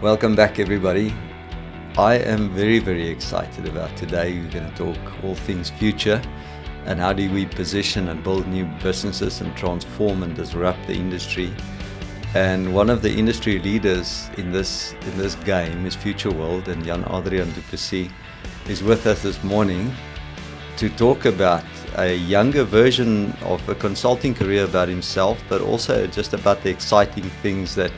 Welcome back, everybody. I am very, very excited about today. We're going to talk all things future and how do we position and build new businesses and transform and disrupt the industry. And one of the industry leaders in this game is Future World, and Jan-Adriaan du Plessis is with us this morning to talk about a younger version of a consulting career about himself, but also just about the exciting things that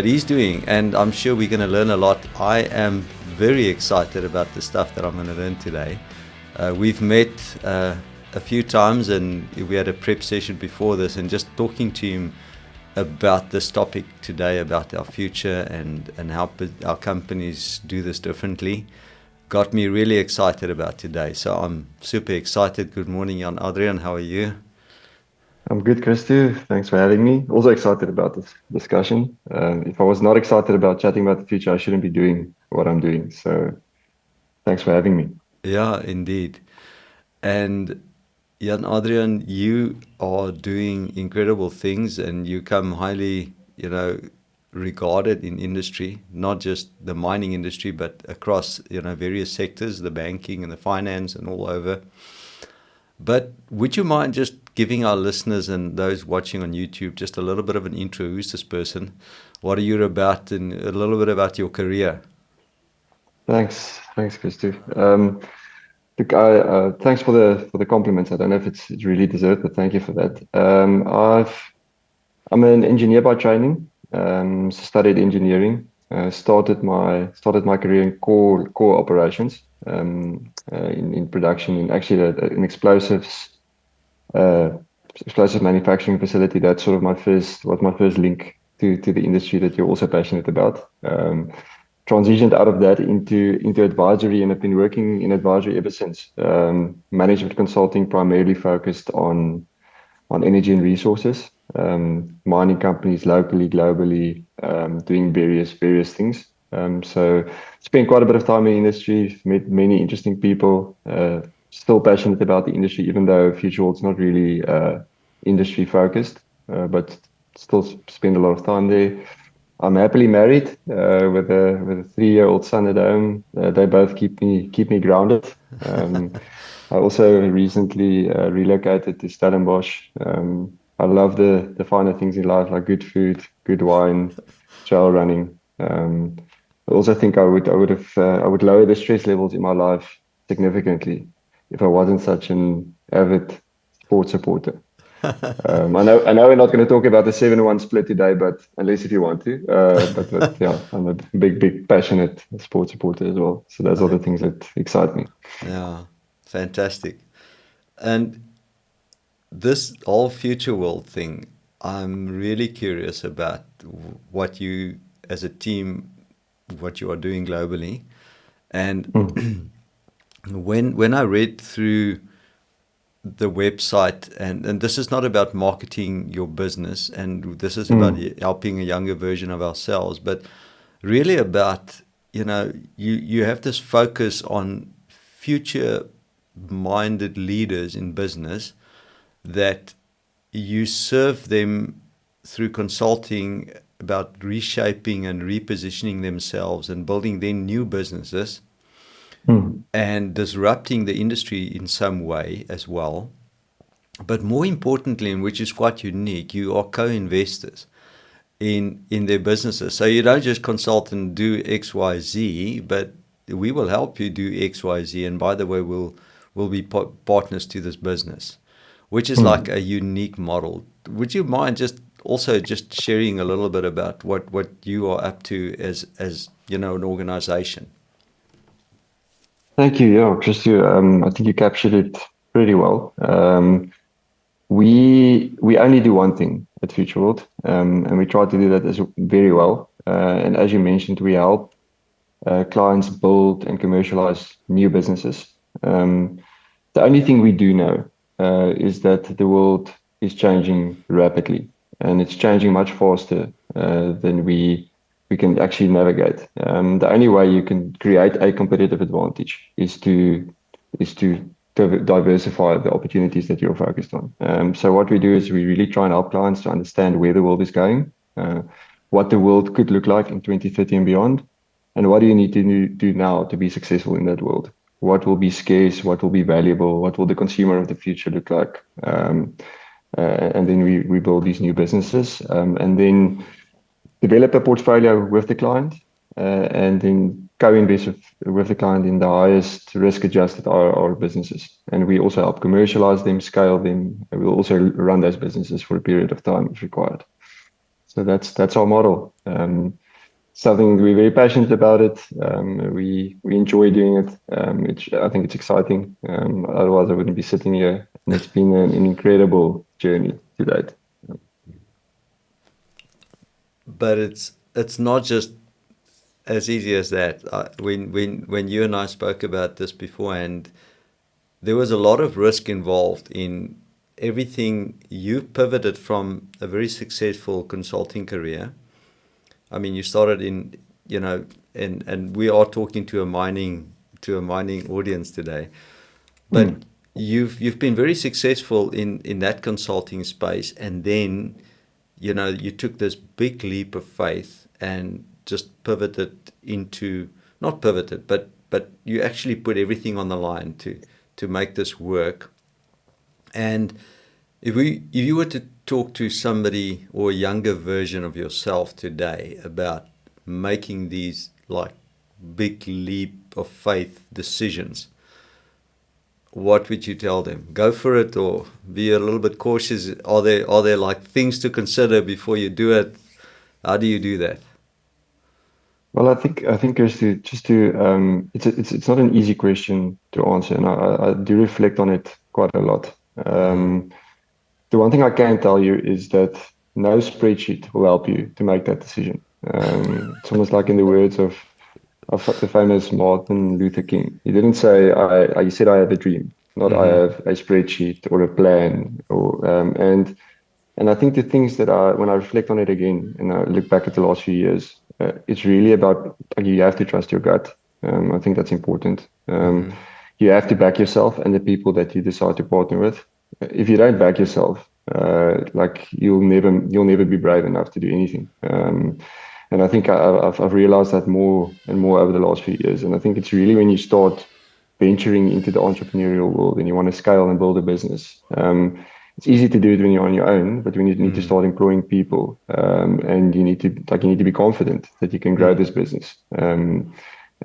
he's doing. And I'm sure we're going to learn a lot. I am very excited about the stuff that I'm going to learn today. We've met a few times, and we had a prep session before this, and just talking to him about this topic today, about our future and how our companies do this differently, got me really excited about today. So I'm super excited. Good morning, Jan-Adriaan. How are you? I'm good, Christo. Thanks for having me. Also excited about this discussion. If I was not excited about chatting about the future, I shouldn't be doing what I'm doing. So thanks for having me. Yeah, indeed. And Jan-Adriaan, you are doing incredible things, and you come highly, regarded in industry, not just the mining industry, but across, various sectors, the banking and the finance and all over. But would you mind just giving our listeners and those watching on YouTube just a little bit of an intro? Who's this person? What are you about, and a little bit about your career? Thanks, Christo. Thanks for the compliments. I don't know if it's really deserved, but thank you for that. I'm an engineer by training. Studied engineering. Started my career in core operations. In production, in actually an uh, explosive manufacturing facility. That's sort of my first link to the industry that you're also passionate about. Transitioned out of that into advisory, and have been working in advisory ever since. Management consulting, primarily focused on energy and resources, mining companies locally, globally, doing various things. So spent quite a bit of time in the industry, met many interesting people. Still passionate about the industry, even though Future World's not really industry focused, but still spend a lot of time there. I'm happily married with a 3-year-old son at home. They both keep me grounded. I also recently relocated to Stellenbosch. I love the finer things in life, like good food, good wine, trail running. I also think I would lower the stress levels in my life significantly if I wasn't such an avid sports supporter. I know we're not going to talk about the 7-1 split today, but unless if you want to. But yeah, I'm a big passionate sports supporter as well. So those are the things that excite me. Yeah, fantastic. And this whole future world thing, I'm really curious about what you, as a team, what you are doing globally. And Mm, when I read through the website, and this is not about marketing your business, and this is about mm, helping a younger version of ourselves, but really about, you have this focus on future minded leaders in business, that you serve them through consulting about reshaping and repositioning themselves and building their new businesses mm, and disrupting the industry in some way as well. But more importantly, and which is quite unique, you are co-investors in their businesses. So you don't just consult and do XYZ, but we will help you do XYZ. And by the way, we'll be partners to this business, which is like mm. a unique model. Would you mind just sharing a little bit about what you are up to as an organization? Thank you. Yeah, Christy, I think you captured it pretty well. We only do one thing at Future World, and we try to do that as very well. And as you mentioned, we help clients build and commercialize new businesses. The only thing we do know is that the world is changing rapidly, and it's changing much faster than we can actually navigate. The only way you can create a competitive advantage is to diversify the opportunities that you're focused on. So what we do is we really try and help clients to understand where the world is going. what the world could look like in 2030 and beyond, and what do you need to do now to be successful in that world? What will be scarce? What will be valuable? What will the consumer of the future look like? And then we build these new businesses, and then develop a portfolio with the client, and then co-invest with the client in the highest risk-adjusted our businesses. And we also help commercialize them, scale them, and we'll also run those businesses for a period of time if required. So that's our model. Something we're very passionate about it. We enjoy doing it. I think it's exciting. Otherwise, I wouldn't be sitting here. And it's been an incredible journey to date. But it's not just as easy as that. When you and I spoke about this beforehand, there was a lot of risk involved in everything. You pivoted from a very successful consulting career. I mean, you started in, and we are talking to a mining audience today, but you've been very successful in that consulting space, and then you took this big leap of faith and just pivoted into, not pivoted, but you actually put everything on the line to make this work. And if you were to talk to somebody or a younger version of yourself today about making these like big leap of faith decisions, what would you tell them? Go for it, or be a little bit cautious? Are there like things to consider before you do it? How do you do that? Well, I think Christo, it's not an easy question to answer, and I do reflect on it quite a lot. The one thing I can tell you is that no spreadsheet will help you to make that decision. It's almost like in the words of the famous Martin Luther King. He didn't say, he said, I have a dream, not I have a spreadsheet or a plan. And I think the things that when I reflect on it again and I look back at the last few years, it's really about, you have to trust your gut. I think that's important. You have to back yourself and the people that you decide to partner with. If you don't back yourself, you'll never be brave enough to do anything. And I think I've realized that more and more over the last few years. And I think it's really when you start venturing into the entrepreneurial world and you want to scale and build a business. It's easy to do it when you're on your own, but when you need to start employing people, and you need to be confident that you can grow this business. And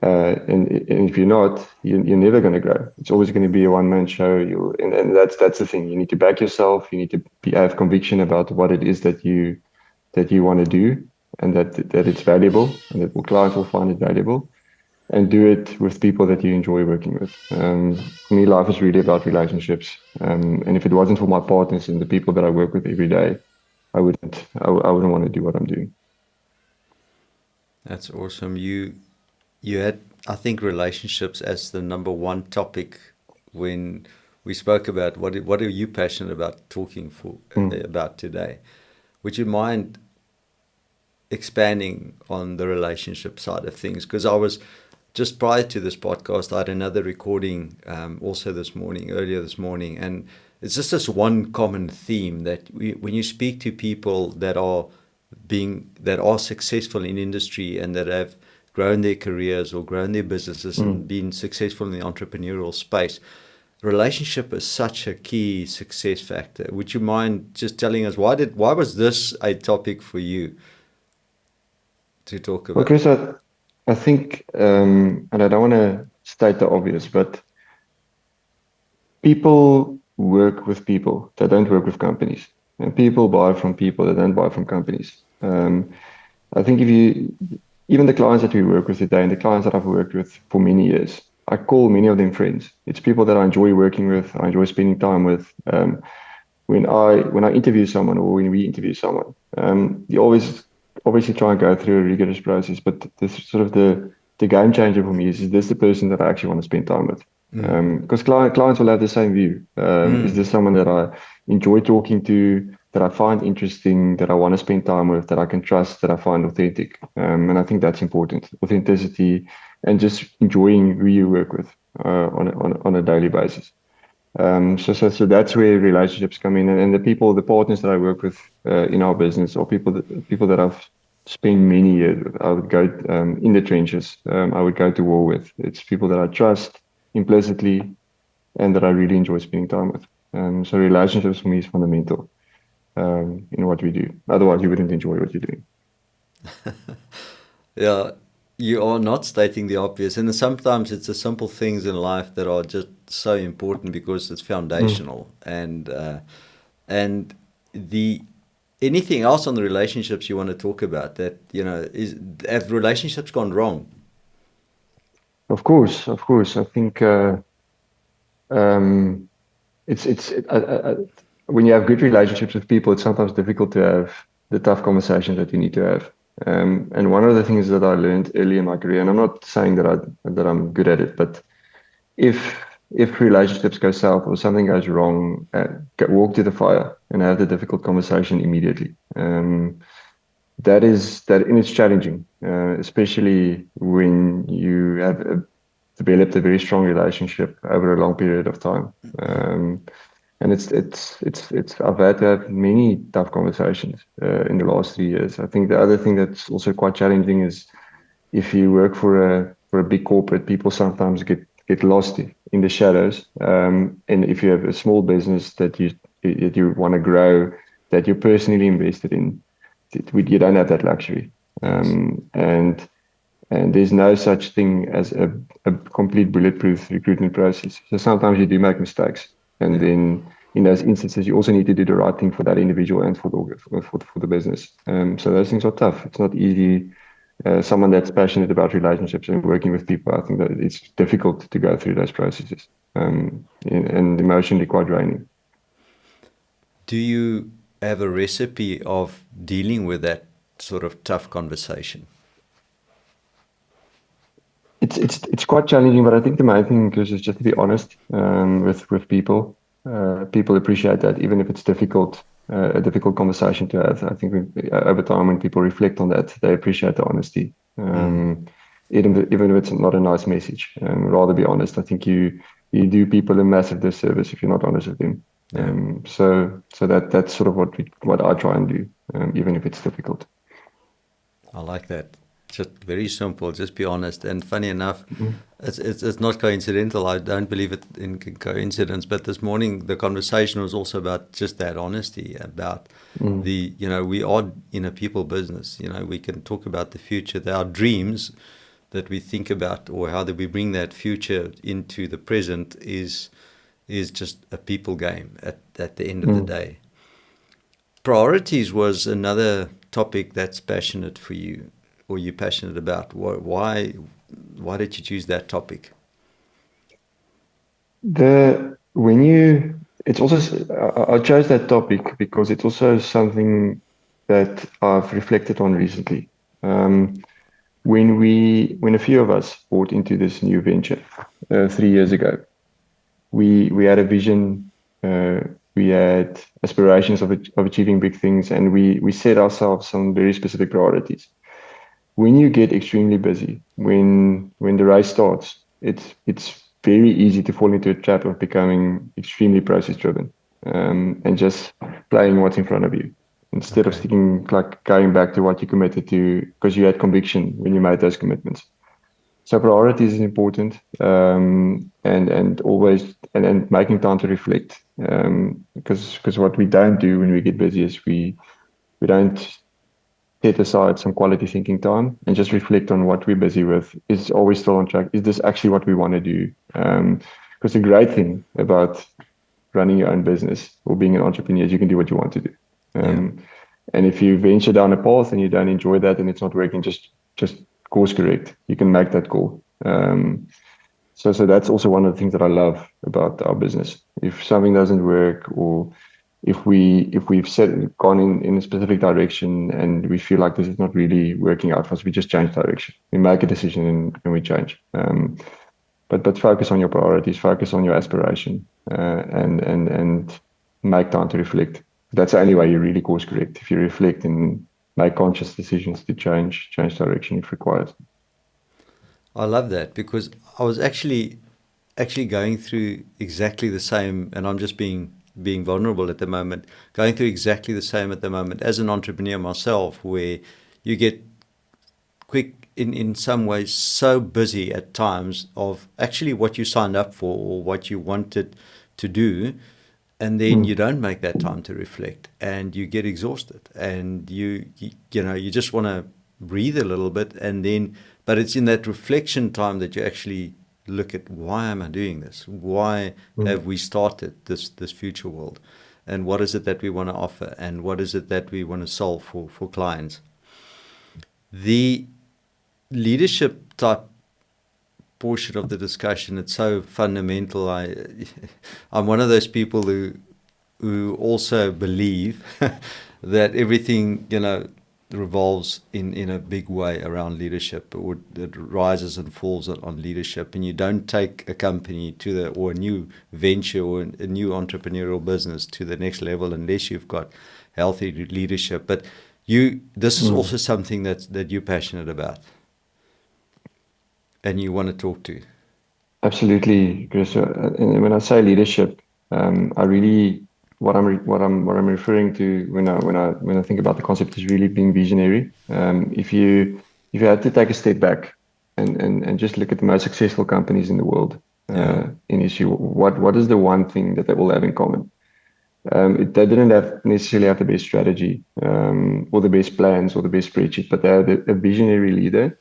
if you're not, you're never going to grow. It's always going to be a one-man show. And that's the thing. You need to back yourself. You need to have conviction about what it is that you want to do, and that it's valuable, and that clients will find it valuable, and do it with people that you enjoy working with. For me, life is really about relationships. And if it wasn't for my partners and the people that I work with every day, I wouldn't want to do what I'm doing. That's awesome. You had, I think, relationships as the number one topic when we spoke about what are you passionate about talking about today. Would you mind expanding on the relationship side of things? Because I was just prior to this podcast, I had another recording also earlier this morning, and it's just this one common theme that when you speak to people that are successful in industry and that have grown their careers or grown their businesses and been successful in the entrepreneurial space, relationship is such a key success factor. Would you mind just telling us why was this a topic for you to talk about? Well, Chris, I think, and I don't want to state the obvious, but people work with people. They don't work with companies. And people buy from people. They don't buy from companies. I think even the clients that we work with today and the clients that I've worked with for many years, I call many of them friends. It's people that I enjoy working with. I enjoy spending time with. When I interview someone or when we interview someone, you always obviously try and go through a rigorous process, but this sort of the game changer for me is this the person that I actually want to spend time with? Because clients will have the same view. Is this someone that I enjoy talking to, that I find interesting, that I want to spend time with, that I can trust, that I find authentic? And I think that's important. Authenticity and just enjoying who you work with on a daily basis. So that's where relationships come in, and the partners that I work with in our business, or people that I've spend many years with. I would go in the trenches. I would go to war with. It's people that I trust implicitly and that I really enjoy spending time with. So relationships for me is fundamental in what we do. Otherwise, you wouldn't enjoy what you're doing. Yeah, you are not stating the obvious, and sometimes it's the simple things in life that are just so important because it's Mm. foundational, and the anything else on the relationships you want to talk about that is have relationships gone wrong? Of course, of course. I think um, when you have good relationships with people, it's sometimes difficult to have the tough conversations that you need to have. And one of the things that I learned early in my career, and I'm not saying that I'm good at it, but if if relationships go south or something goes wrong, walk to the fire and have the difficult conversation immediately. That, and it's challenging, especially when you have developed a very strong relationship over a long period of time. And it's I've had to have many tough conversations in the last 3 years. I think the other thing that's also quite challenging is if you work for a big corporate, people sometimes get lost in the shadows. And if you have a small business that you want to grow, that you're personally invested in, you don't have that luxury. Yes. And there's no such thing as a complete bulletproof recruitment process. So sometimes you do make mistakes, and Yeah. then in those instances, you also need to do the right thing for that individual and for the business. So those things are tough. It's not easy. Someone that's passionate about relationships and working with people, I think that it's difficult to go through those processes, and emotionally quite draining. Do you have a recipe of dealing with that sort of tough conversation? It's quite challenging, but I think the main thing is just to be honest with people. People appreciate that, even if it's difficult, a difficult conversation to have. I think over time, when people reflect on that, they appreciate the honesty. Mm. Even if it's not a nice message, rather be honest. I think you do people a massive disservice if you're not honest with them. Yeah. So that's sort of what I try and do, even if it's difficult. I like that. Just very simple. Just be honest. And funny enough, Mhm. it's not coincidental. I don't believe it in coincidence. But this morning, the conversation was also about just that honesty. About Mm. we are in a people business. We can talk about the future. There are dreams that we think about, or how do we bring that future into the present is just a people game at the end of the Mm. day. Priorities was another topic that's passionate for you, or you're passionate about. Why did you choose that topic? The when you it's also I chose that topic because it's also something that I've reflected on recently. Um, when a few of us bought into this new venture 3 years ago, we had a vision, uh, we had aspirations of achieving big things, and we set ourselves some very specific priorities. When you get extremely busy, when the race starts, it's very easy to fall into a trap of becoming extremely process driven, and just playing what's in front of you instead of Okay. sticking like going back to what you committed to because you had conviction when you made those commitments. So priorities is important, and always and making time to reflect, because what we don't do when we get busy is we don't set aside some quality thinking time and just reflect on what we're busy with. Are we still on track? Is this actually what we want to do? Because the great thing about running your own business or being an entrepreneur is you can do what you want to do. Yeah. Um, and if you venture down a path and you don't enjoy that and it's not working, just course correct. You can make that call. So that's also one of the things that I love about our business. If something doesn't work, or if we've gone in a specific direction and we feel like this is not really working out for us, we just change direction. We make a decision and we change. But focus on your priorities, focus on your aspiration, and make time to reflect. That's the only way you really course correct. If you reflect and make conscious decisions to change direction if required. I love that because I was actually going through exactly the same, and I'm just being vulnerable at the moment, going through exactly the same at the moment as an entrepreneur myself, where you get quick, in some ways, so busy at times of actually what you signed up for or what you wanted to do, and then you don't make that time to reflect, and you get exhausted, and you just want to breathe a little bit, and then, but it's in that reflection time that you actually look at, why am I doing this? Why have we started this future world? And what is it that we want to offer? And what is it that we want to solve for clients? The leadership type portion of the discussion, it's so fundamental. I'm one of those people who also believe that everything, revolves in a big way around leadership, or it rises and falls on leadership. And you don't take a company or a new venture or a new entrepreneurial business to the next level unless you've got healthy leadership. But this is also something that you're passionate about and you want to talk to. Absolutely, Christo. And when I say leadership, I really what I'm referring to when I think about the concept is really being visionary. If you had to take a step back and just look at the most successful companies in the world, in issue, what is the one thing that they all have in common? They didn't necessarily have the best strategy, or the best plans or the best spreadsheet, but they had a visionary leader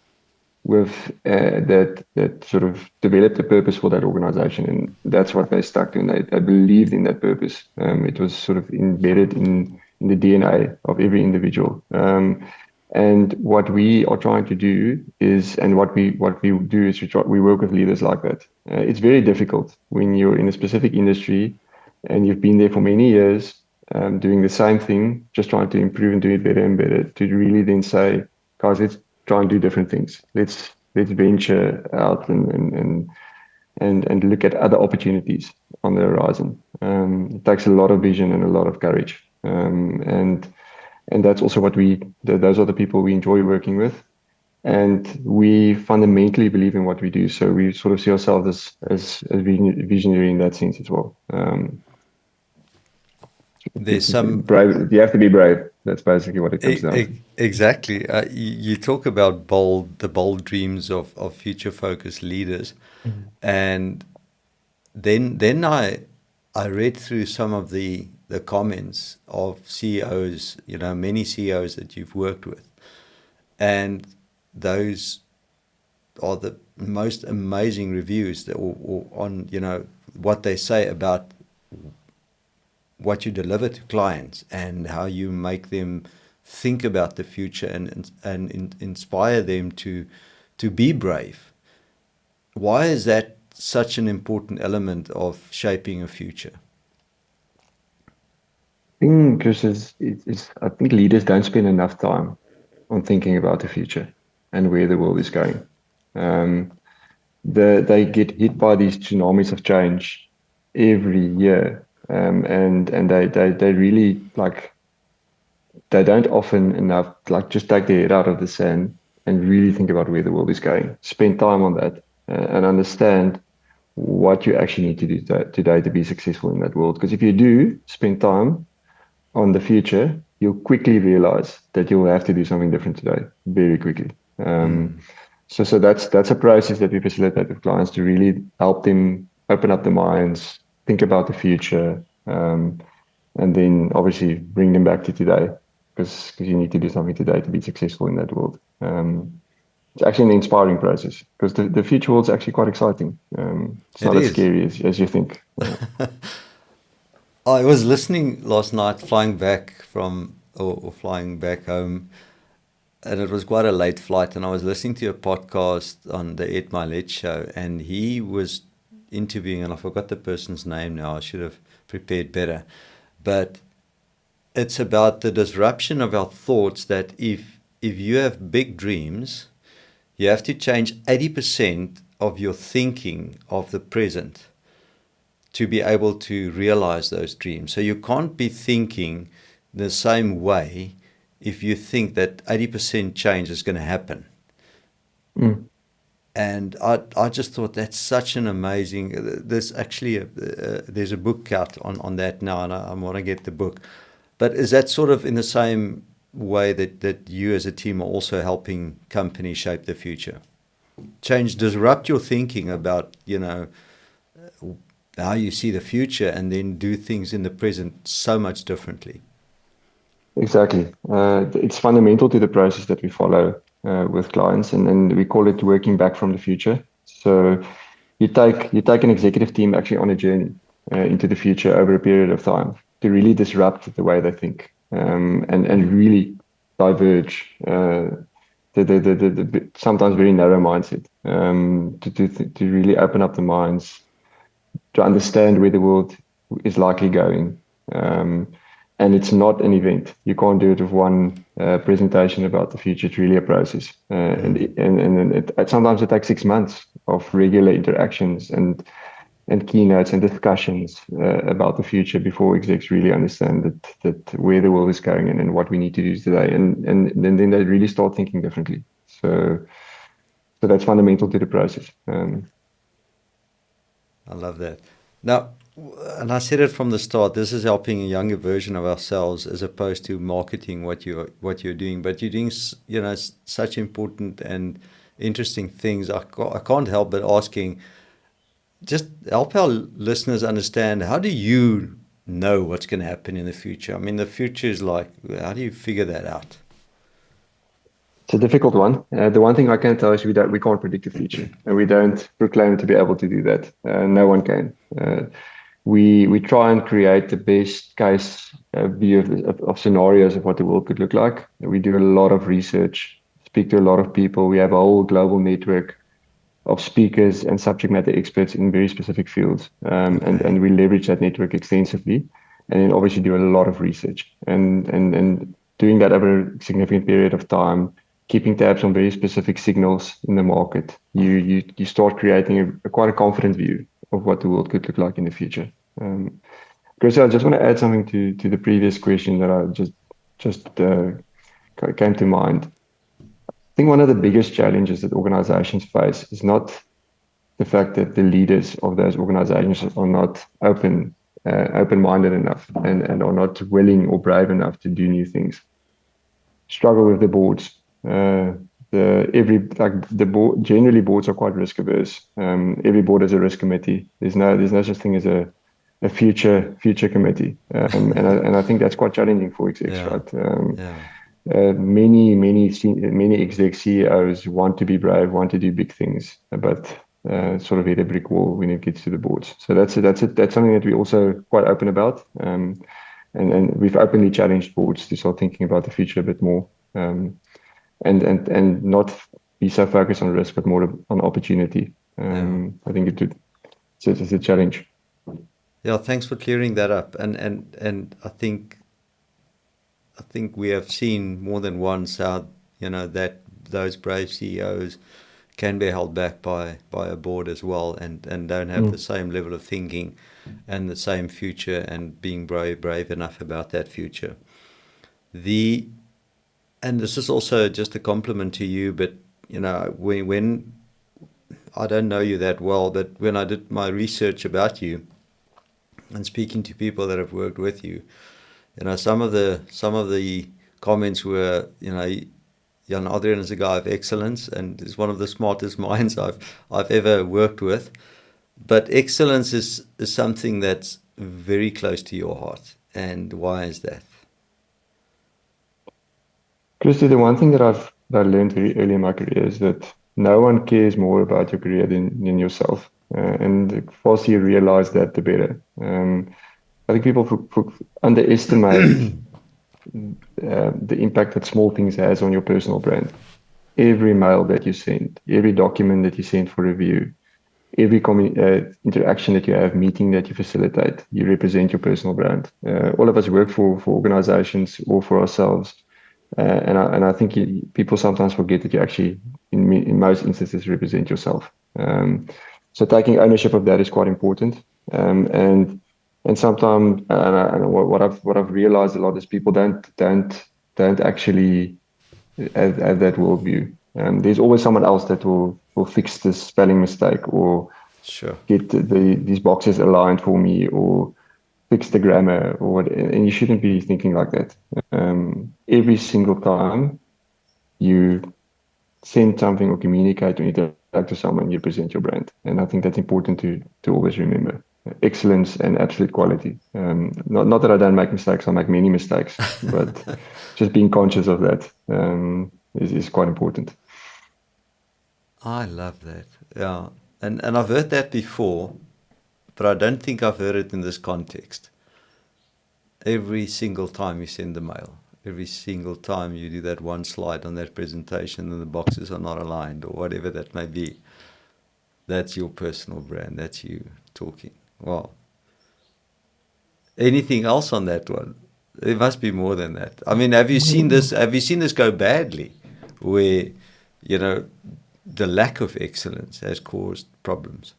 with that sort of developed a purpose for that organization, and that's what they stuck to. And they believed in that purpose. It was sort of embedded in the DNA of every individual. And what we are trying to do is, and what we do is we work with leaders like that. It's very difficult when you're in a specific industry and you've been there for many years, doing the same thing, just trying to improve and do it better and better, to really then say, guys, let's try and do different things. Let's venture out and look at other opportunities on the horizon. It takes a lot of vision and a lot of courage. And that's also those are the people we enjoy working with. And we fundamentally believe in what we do. So we sort of see ourselves as visionary in that sense as well. There's some brave. You have to be brave. That's basically what it comes down to. Exactly. You talk about the bold dreams of future-focused leaders, and then I read through some of the comments of CEOs, many CEOs that you've worked with, and those are the most amazing reviews or on what they say about what you deliver to clients and how you make them think about the future and inspire them to be brave. Why is that such an important element of shaping a future? I think because I think leaders don't spend enough time on thinking about the future and where the world is going. They get hit by these tsunamis of change every year, and they really they don't often enough just take their head out of the sand and really think about where the world is going. Spend time on that, and understand what you actually need to do today to be successful in that world. Because if you do spend time on the future, you'll quickly realize that you'll have to do something different today, very quickly. So that's a process that we facilitate with clients to really help them open up their minds, think about the future, and then obviously bring them back to today, because you need to do something today to be successful in that world. It's actually an inspiring process, because the future world's actually quite exciting. It's not as scary as you think. I was listening last night, flying back flying back home, and it was quite a late flight, and I was listening to a podcast on the Ed Milet show, and he was interviewing, and I forgot the person's name now, I should have prepared better, but it's about the disruption of our thoughts, that if you have big dreams, you have to change 80% of your thinking of the present to be able to realize those dreams. So you can't be thinking the same way if you think that 80% change is going to happen. And I just thought that's such an amazing, there's actually there's a book out on that now, and I want to get the book. But is that sort of in the same way that you as a team are also helping companies shape the future? Disrupt your thinking about, how you see the future, and then do things in the present so much differently. Exactly. It's fundamental to the process that we follow with clients, and we call it working back from the future. So you take an executive team actually on a journey into the future over a period of time to really disrupt the way they think, and really diverge the sometimes very narrow mindset, to really open up the minds to understand where the world is likely going. Um, and it's not an event. You can't do it with one presentation about the future. It's really a process. Sometimes it takes 6 months of regular interactions and keynotes and discussions about the future before execs really understand that where the world is going and what we need to do today. And then they really start thinking differently. So that's fundamental to the process. I love that. Now, and I said it from the start, this is helping a younger version of ourselves as opposed to marketing what you're doing. But you're doing, such important and interesting things. I can't help but asking, just help our listeners understand, how do you know what's going to happen in the future? I mean, the future is like, how do you figure that out? It's a difficult one. The one thing I can tell is we can't predict the future, and we don't proclaim to be able to do that. No one can. We try and create the best case view of scenarios of what the world could look like. We do a lot of research, speak to a lot of people. We have a whole global network of speakers and subject matter experts in very specific fields, and we leverage that network extensively, and then obviously do a lot of research and doing that over a significant period of time, keeping tabs on very specific signals in the market. You start creating quite a confident view of what the world could look like in the future. Christo, I just want to add something to the previous question that I just came to mind. I think one of the biggest challenges that organizations face is not the fact that the leaders of those organizations are not open-minded enough and are not willing or brave enough to do new things. Struggle with the boards. The board, generally boards are quite risk averse. Every board has a risk committee. There's no such thing as a future committee, and I think that's quite challenging for execs, Yeah. right? Yeah. Many exec CEOs want to be brave, want to do big things, but sort of hit a brick wall when it gets to the boards. So that's something that we're also quite open about, and we've openly challenged boards to start thinking about the future a bit more, and not be so focused on risk, but more on opportunity. I think it's a challenge. Yeah, thanks for clearing that up. And I think we have seen more than once how, that those brave CEOs can be held back by a board as well, and don't have the same level of thinking and the same future and being brave enough about that future. And this is also just a compliment to you, but when I don't know you that well, but when I did my research about you and speaking to people that have worked with you, some of the comments were, Jan-Adriaan is a guy of excellence and is one of the smartest minds I've ever worked with. But excellence is something that's very close to your heart. And why is that? Christy, the one thing that I learned very early in my career is that no one cares more about your career than yourself. And the faster you realize that, the better. I think people underestimate the impact that small things has on your personal brand. Every mail that you send, every document that you send for review, every interaction that you have, meeting that you facilitate, you represent your personal brand. All of us work for organizations or for ourselves. And I think people sometimes forget that you actually, in most instances, represent yourself. So taking ownership of that is quite important. And sometimes, what I've realized a lot is people don't actually have that worldview. There's always someone else that will fix this spelling mistake or Sure. get these boxes aligned for me or fix the grammar or what, and you shouldn't be thinking like that. Every single time you send something or communicate or interact with someone, you present your brand. And I think that's important to always remember. Excellence and absolute quality. Not that I don't make mistakes, I make many mistakes, but just being conscious of that is quite important. I love that. Yeah. And I've heard that before, but I don't think I've heard it in this context. Every single time you send the mail, every single time you do that one slide on that presentation and the boxes are not aligned or whatever that may be, that's your personal brand. That's you talking. Wow. Anything else on that one? There must be more than that. I mean, have you seen this? Have you seen this go badly, where you know the lack of excellence has caused problems?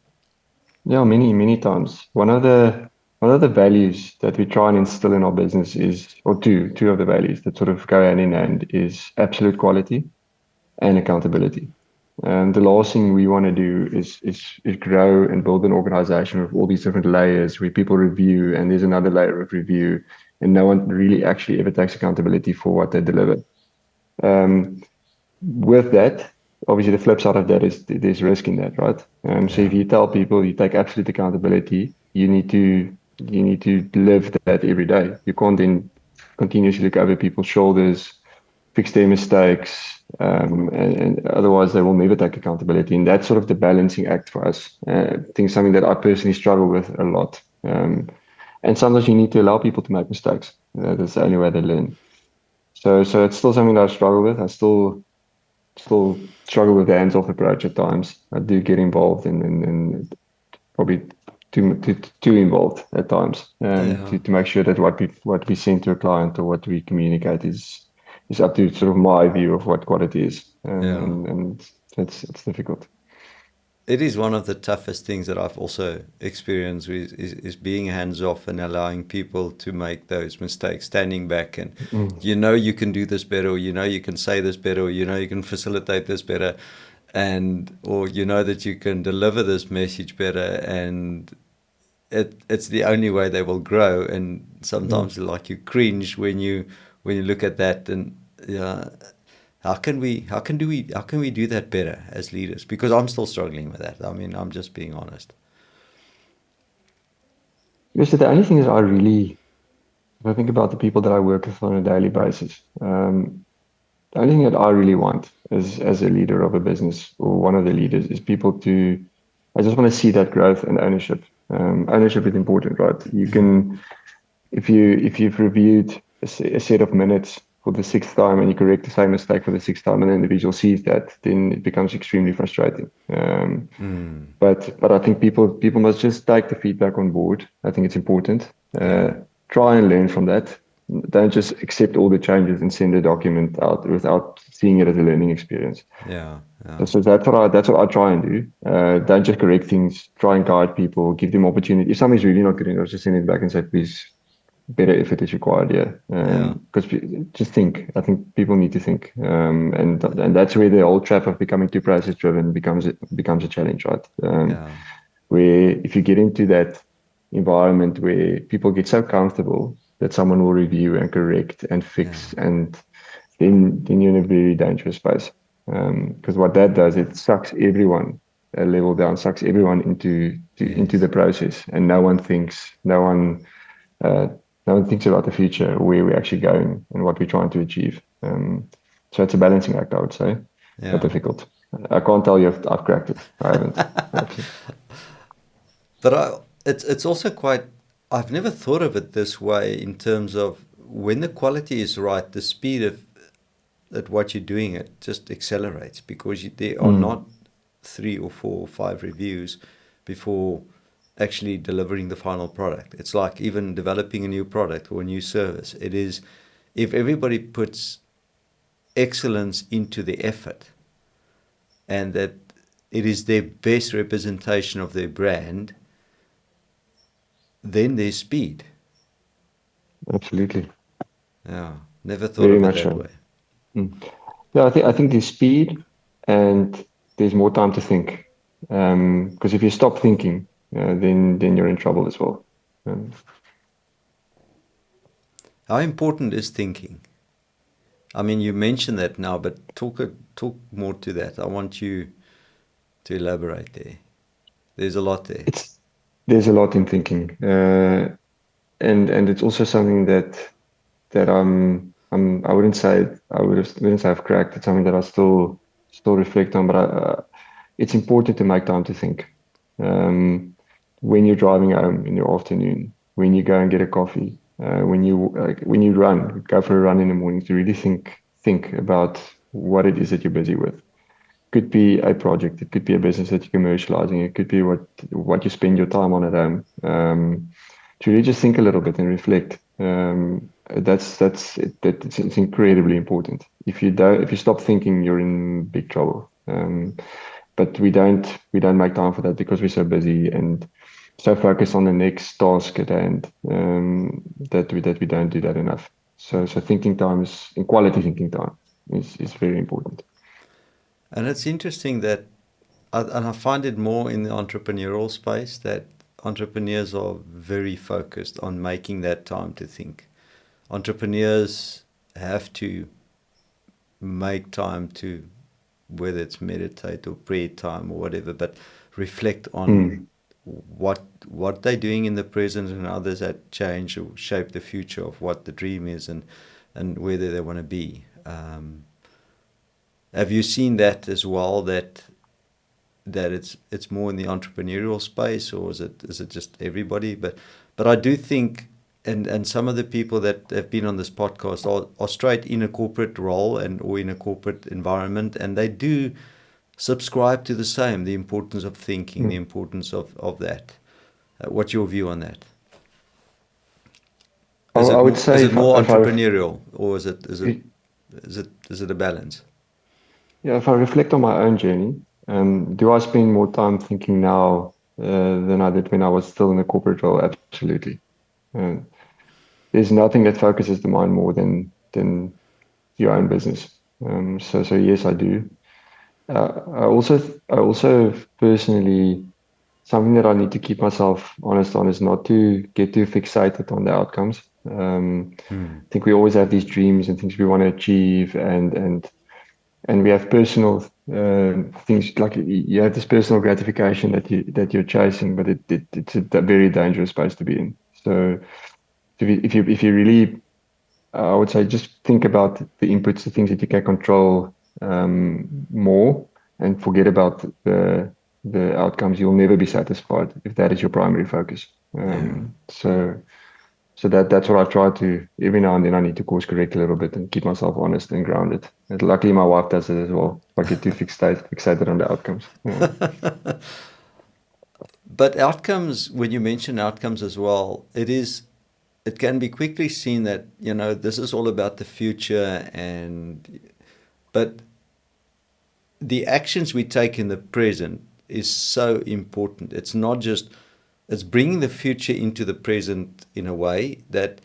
Yeah, many times. One of the values that we try and instill in our business is, or two of the values that sort of go hand in hand is absolute quality and accountability. And the last thing we want to do is grow and build an organization with all these different layers where people review and there's another layer of review and no one really actually ever takes accountability for what they deliver. Um, with that, obviously the flip side of that is there's risk in that, right? So if Yeah. you tell people you take absolute accountability, you need to live that every day. You can't then continuously look over people's shoulders, fix their mistakes, and otherwise they will never take accountability. And that's sort of the balancing act for us. I think something that I personally struggle with a lot. And sometimes you need to allow people to make mistakes. That's the only way they learn. So it's still something that I struggle with. I still struggle with the hands-off approach at times. I do get involved and probably too involved at times Yeah. to make sure that what we send to a client or what we communicate is up to sort of my view of what quality is. Yeah. And it's difficult. It is one of the toughest things that I've also experienced is being hands off and allowing people to make those mistakes, standing back and Mm. you can do this better, or you can say this better, or you can facilitate this better, and or that you can deliver this message better, and it's the only way they will grow. And Mm. sometimes like you cringe when you look at that, and yeah, how can we do that better as leaders? Because I'm still struggling with that. I mean, I'm just being honest. Because the only thing is if I think about the people that I work with on a daily basis, the only thing that I really want as a leader of a business or one of the leaders is people I just want to see that growth and ownership. Ownership is important, right? You can, if you've reviewed a set of minutes for the sixth time and you correct the same mistake for the sixth time and the individual sees that, then it becomes extremely frustrating. Mm, But I think people must just take the feedback on board. I think it's important. yeah, Try and learn from that. Don't just accept all the changes and send a document out without seeing it as a learning experience. yeah, yeah, So that's what I try and do. Don't just correct things. Try and guide people. Give them opportunity. If something's really not good enough, just send it back and say, please, better effort is required here. yeah, Because just think. I think people need to think. And that's where the whole trap of becoming too process driven becomes a challenge, right? yeah, Where if you get into that environment where people get so comfortable that someone will review and correct and yeah, fix, and then you're in a very dangerous space. Because what that does, it sucks everyone a level down, sucks everyone into yes, the process, and uh, no one thinks about the future, where we're actually going, and what we're trying to achieve. So it's a balancing act, I would say, but yeah. difficult. I can't tell you if I've cracked it. I haven't. Actually. But it's also quite. I've never thought of it this way in terms of when the quality is right, the speed of at what you're doing it just accelerates because there are Mm, not 3 or 4 or 5 reviews before actually delivering the final product. It's like even developing a new product or a new service. It is if everybody puts excellence into the effort and that it is their best representation of their brand, then there's speed. absolutely. Yeah, never thought Very of it much that so. way. Mm. Yeah, I think there's speed and there's more time to think. Because if you stop thinking, then you're in trouble as well. Um, How important is thinking? I mean, you mentioned that now, but talk more to that. I want you to elaborate there. There's a lot there. It's there's a lot in thinking, and it's also something that I wouldn't say I've cracked. It's something that I still reflect on, but it's important to make time to think. Um, when you're driving home in the afternoon, when you go and get a coffee, when you go for a run in the morning, to really think about what it is that you're busy with. Could be a project, it could be a business that you're commercializing, it could be what you spend your time on at home. To really just think a little bit and reflect. It's incredibly important. If you stop thinking, you're in big trouble. But we don't make time for that because we're so busy and so focused on the next task at hand, that we don't do that enough. So thinking time is in quality thinking time is very important. And it's interesting that, and I find it more in the entrepreneurial space, that entrepreneurs are very focused on making that time to think. Entrepreneurs have to make time to, whether it's meditate or prayer time or whatever, but reflect on Mm, what they're doing in the present and how does that change or shape the future of what the dream is, and whether they want to be. Have you seen that as well? That it's more in the entrepreneurial space, or is it just everybody? But I do think, and some of the people that have been on this podcast are straight in a corporate role and or in a corporate environment, and they do subscribe to the same, the importance of thinking, the mm. importance of that. What's your view on that? I would Is say it more if I entrepreneurial, or is it a balance? yeah, if I reflect on my own journey, do I spend more time thinking now than I did when I was still in the corporate role? Absolutely. Uh, there's nothing that focuses the mind more than your own business. So yes, I do. I also personally, something that I need to keep myself honest on is not to get too fixated on the outcomes. Hmm. I think we always have these dreams and things we want to achieve, and we have personal things like you have this personal gratification that you're chasing, but it's a very dangerous space to be in. So if you really, I would say, just think about the inputs, the things that you can control more, and forget about the outcomes. You'll never be satisfied if that is your primary focus. Yeah. So that's what I try to. Every now and then I need to course correct a little bit and keep myself honest and grounded. And luckily my wife does it as well. If I get too fixated on the outcomes. Yeah. But outcomes, when you mention outcomes as well, it can be quickly seen that, this is all about the future, but the actions we take in the present is so important. It's bringing the future into the present in a way that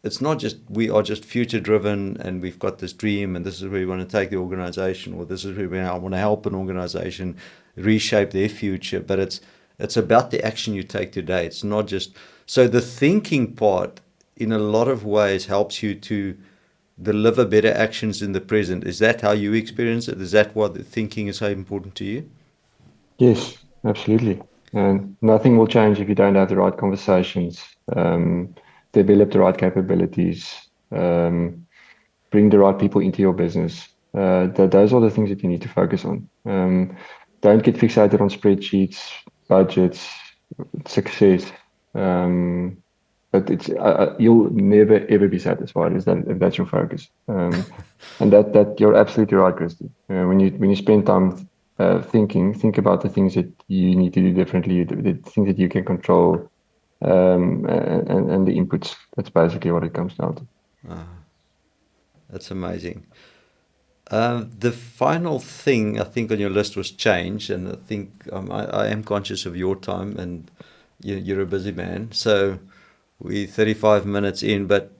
it's not just we are just future driven and we've got this dream and this is where we want to take the organization, or this is where we want to help an organization reshape their future, but it's about the action you take today. It's not just, so the thinking part in a lot of ways helps you to deliver better actions in the present. Is that how you experience it? Is that what the thinking is so important to you? Yes, absolutely. And nothing will change if you don't have the right conversations, develop the right capabilities, bring the right people into your business. Those are the things that you need to focus on. Don't get fixated on spreadsheets, budgets, success. Um, but you'll never ever be satisfied if that's your focus. And that you're absolutely right, Christy. When you spend time think about the things that you need to do differently, the things that you can control, and the inputs. That's basically what it comes down to. That's amazing. The final thing I think on your list was change, and I think I am conscious of your time, and you're a busy man. So we're 35 minutes in, but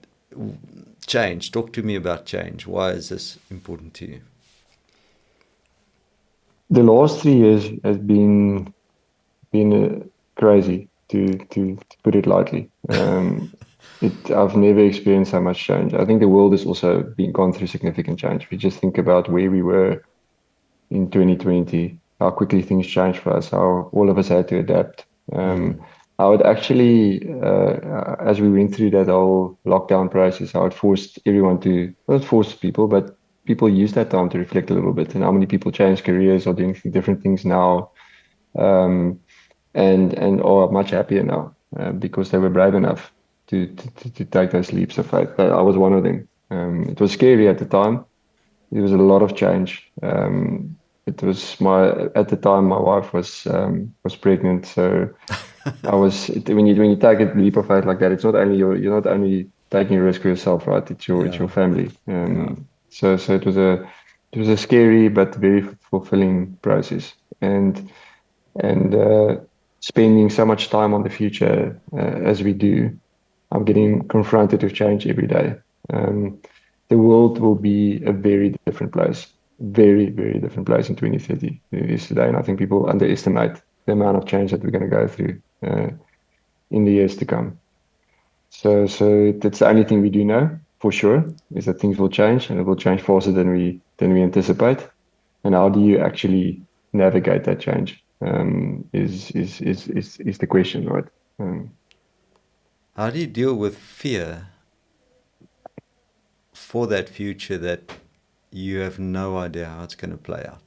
change. Talk to me about change. Why is this important to you? The last 3 years has been crazy to put it lightly. I've never experienced so much change. I think the world has also been gone through significant change. If you just think about where we were in 2020, how quickly things changed for us, how all of us had to adapt. Mm. How it actually, as we went through that whole lockdown process, how it forced everyone to, not forced people, but people used that time to reflect a little bit, and how many people changed careers or doing different things now, um, and are much happier now because they were brave enough to take those leaps of faith. I was one of them. It was scary at the time. It was a lot of change. It was my at the time my wife was pregnant, so when you take a leap of faith like that, it's not only you're not only taking a risk for yourself, right? It's Yeah. your family. Yeah. So it was a scary but very fulfilling process, and spending so much time on the future as we do, I'm getting confronted with change every day. Um, the world will be a very different place, very, very different place in 2030 than it is today. And I think people underestimate the amount of change that we're going to go through in the years to come. So that's the only thing we do know for sure is that things will change and it will change faster than we anticipate. And how do you actually navigate that change is the question, right? Um, How do you deal with fear for that future that you have no idea how it's going to play out?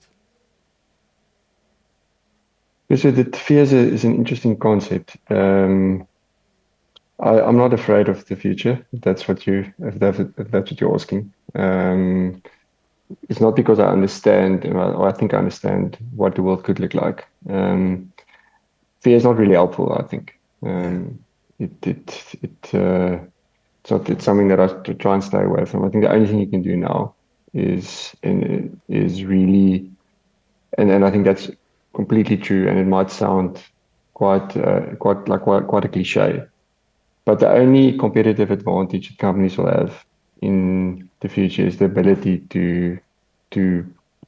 so the fear is an interesting concept. I'm not afraid of the future. If that's what if that's what you're asking. It's not because I understand, or I think I understand what the world could look like. Fear is not really helpful, I think. Yeah. It it it it's something that I try and stay away from. I think the only thing you can do now is really, and I think that's completely true. And it might sound quite a cliche, but the only competitive advantage that companies will have in the future is the ability to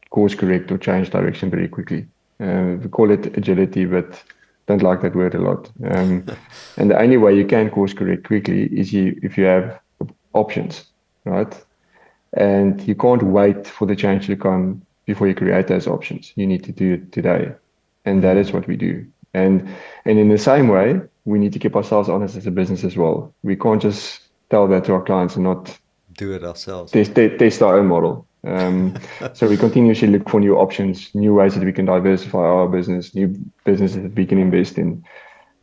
course correct or change direction very quickly. We call it agility, but don't like that word a lot. And the only way you can course correct quickly is if you have options, right? And you can't wait for the change to come before you create those options. You need to do it today. And that is Mm. what we do. And in the same way, we need to keep ourselves honest as a business as well. We can't just tell that to our clients and not Do it ourselves. test our own model. So we continuously look for new options, new ways that we can diversify our business, new businesses that we can invest in,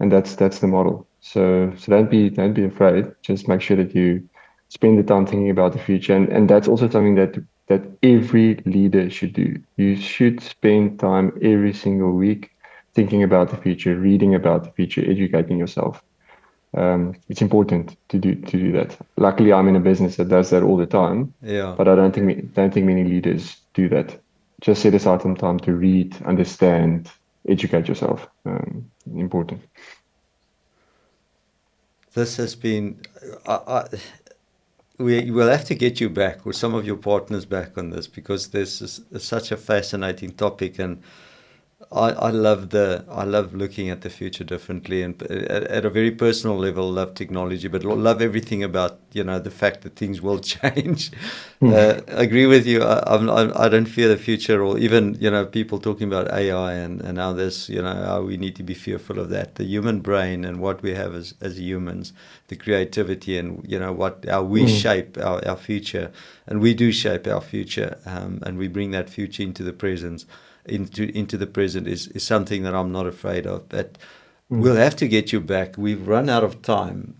and that's the model. So don't be afraid. Just make sure that you spend the time thinking about the future, and that's also something that every leader should do. You should spend time every single week thinking about the future, reading about the future, educating yourself. It's important to do that. Luckily, I'm in a business that does that all the time, Yeah. but I don't think many leaders do that. Just set aside some time to read, understand, educate yourself. Important. This has been. We will have to get you back or some of your partners back on this because this is such a fascinating topic, and I love looking at the future differently, and at a very personal level love technology, but love everything about the fact that things will change. I agree with you. I don't fear the future, or even people talking about AI and how this how we need to be fearful of that. The human brain and what we have as humans, the creativity, and how we Mm. shape our future, and we do shape our future, and we bring that future into the present into the present is something that I'm not afraid of. But we'll Mm. have to get you back. We've run out of time,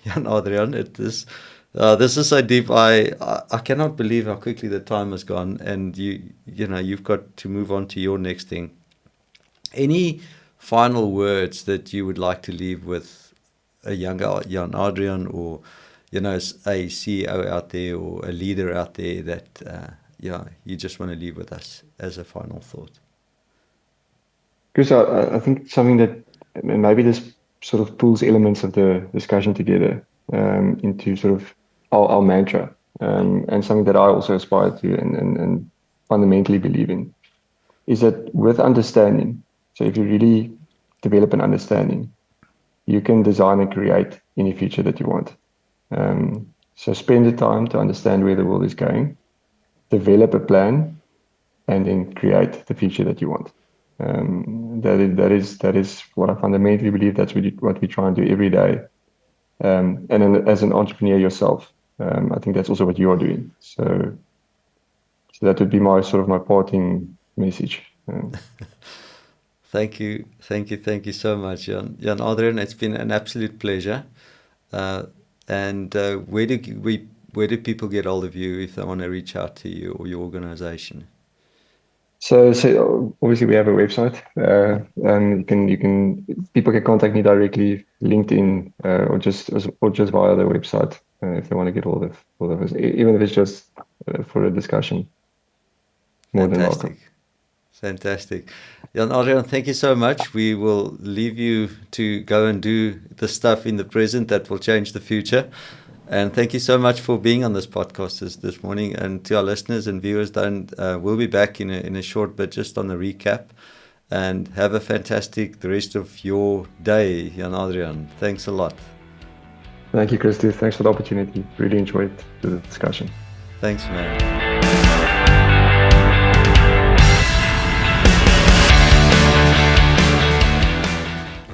Jan-Adriaan. This is so deep. I cannot believe how quickly the time has gone, and you've got to move on to your next thing. Any final words that you would like to leave with a younger Jan-Adriaan, or a CEO out there or a leader out there that you just want to leave with us as a final thought? Because I think something that and maybe this sort of pulls elements of the discussion together into sort of our mantra, and something that I also aspire to and fundamentally believe in is that with understanding, so if you really develop an understanding, you can design and create any future that you want. So spend the time to understand where the world is going, develop a plan, and then create the future that you want. That is what I fundamentally believe. That's what we try and do every day. And then as an entrepreneur yourself, I think that's also what you are doing. So that would be my parting message. Thank you, thank you so much, Jan-Adriaan. It's been an absolute pleasure. And where do people get hold of you if they want to reach out to you or your organization? So obviously we have a website, and people can contact me directly, LinkedIn, or just via the website if they want to get all of us, even if it's just for a discussion. More than welcome. Fantastic. Jan-Adriaan, thank you so much. We will leave you to go and do the stuff in the present that will change the future. And thank you so much for being on this podcast this morning. And to our listeners and viewers, we'll be back in a short bit just on the recap. And have a fantastic the rest of your day, Jan-Adriaan. Thanks a lot. Thank you, Christo. Thanks for the opportunity. Really enjoyed the discussion. Thanks, man.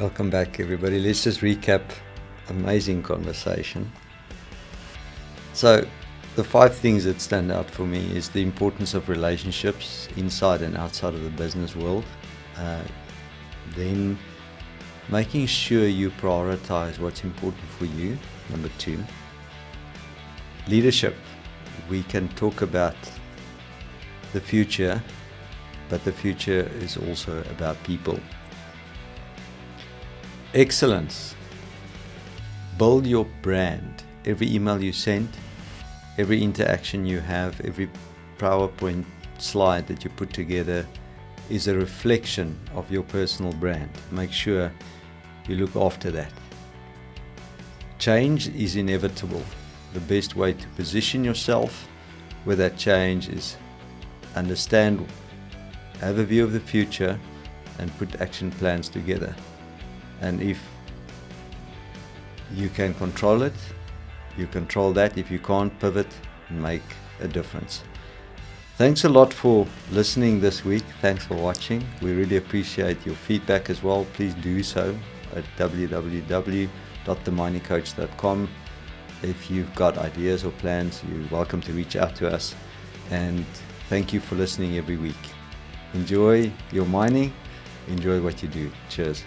Welcome back, everybody. Let's just recap. Amazing conversation. So, the 5 things that stand out for me is the importance of relationships inside and outside of the business world. Then, making sure you prioritize what's important for you. Number 2. Leadership. We can talk about the future, but the future is also about people. Excellence. Build your brand. Every email you send, every interaction you have, every PowerPoint slide that you put together is a reflection of your personal brand. Make sure you look after that. Change is inevitable. The best way to position yourself with that change is understand, have a view of the future, and put action plans together. And if you can control it, you control that. If you can't, pivot and make a difference. Thanks a lot for listening this week. Thanks for watching. We really appreciate your feedback as well. Please do so at www.theminecoach.com. If you've got ideas or plans, you're welcome to reach out to us. And thank you for listening every week. Enjoy your mining. Enjoy what you do. Cheers.